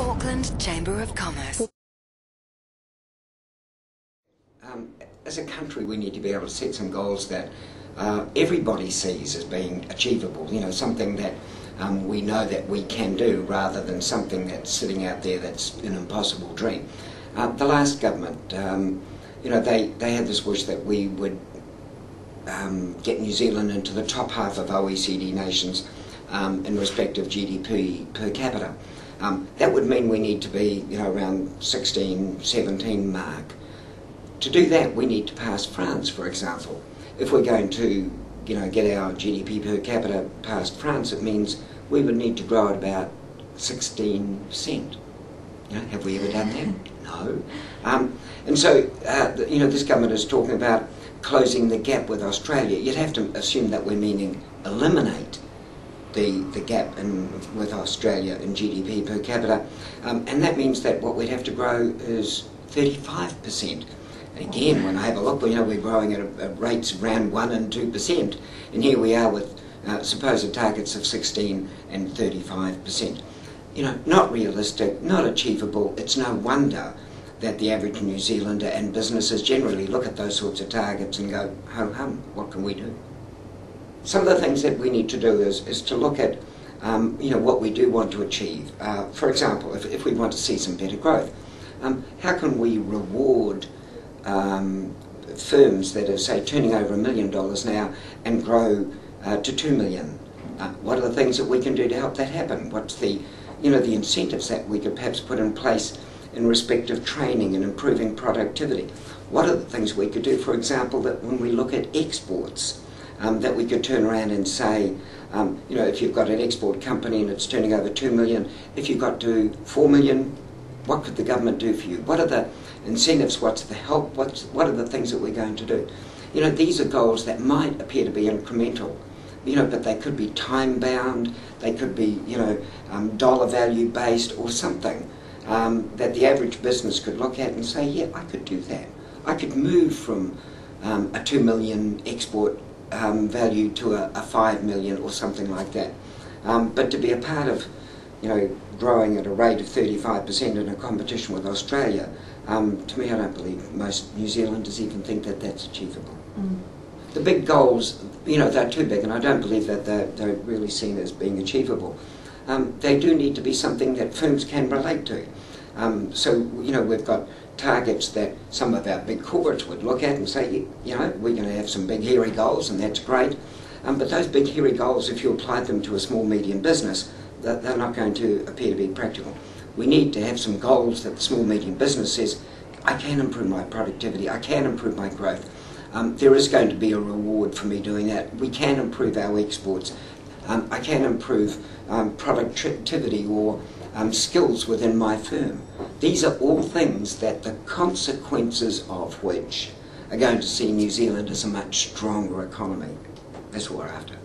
Auckland Chamber of Commerce. As a country, we need to be able to set some goals that everybody sees as being achievable, you know, something that we know that we can do rather than something that's sitting out there that's an impossible dream. The last government, you know, they had this wish that we would get New Zealand into the top half of OECD nations in respect of GDP per capita. That would mean we need to be, you know, around 16, 17 mark. To do that, we need to pass France, for example. If we're going to, you know, get our GDP per capita past France, it means we would need to grow at about 16%. You know, have we ever done that? No. And so, you know, this government is talking about closing the gap with Australia. You'd have to assume that we're meaning eliminate the gap with Australia in GDP per capita. And that means that what we'd have to grow is 35%. Again, when I have a look, you know, we're growing at rates around 1 and 2%, and here we are with supposed targets of 16 and 35%. You know, not realistic, not achievable. It's no wonder that the average New Zealander and businesses generally look at those sorts of targets and go, ho hum, what can we do? Some of the things that we need to do is to look at, you know, what we do want to achieve. For example, if we want to see some better growth, how can we reward firms that are, say, turning over $1 million now and grow to $2 million? What are the things that we can do to help that happen? What's the, you know, the incentives that we could perhaps put in place in respect of training and improving productivity? What are the things we could do, for example, that when we look at exports, that we could turn around and say, you know, if you've got an export company and it's turning over $2 million, if you've got to $4 million, what could the government do for you? What are the incentives? What's the help? What are the things that we're going to do? You know, these are goals that might appear to be incremental, you know, but they could be time-bound, they could be, you know, dollar value based or something that the average business could look at and say, yeah, I could do that. I could move from a 2 million export value to a 5 million or something like that. But to be a part of, you know, growing at a rate of 35% in a competition with Australia, to me, I don't believe most New Zealanders even think that that's achievable. The big goals, you know, they're too big, and I don't believe that they're really seen as being achievable. They do need to be something that firms can relate to. So, you know, we've got targets that some of our big corporates would look at and say, you know, we're going to have some big hairy goals, and that's great. But those big hairy goals, if you apply them to a small medium business, they're not going to appear to be practical. We need to have some goals that the small medium business says, I can improve my productivity, I can improve my growth. There is going to be a reward for me doing that. We can improve our exports. I can improve productivity or skills within my firm. These are all things that the consequences of which are going to see New Zealand as a much stronger economy. That's what we're after.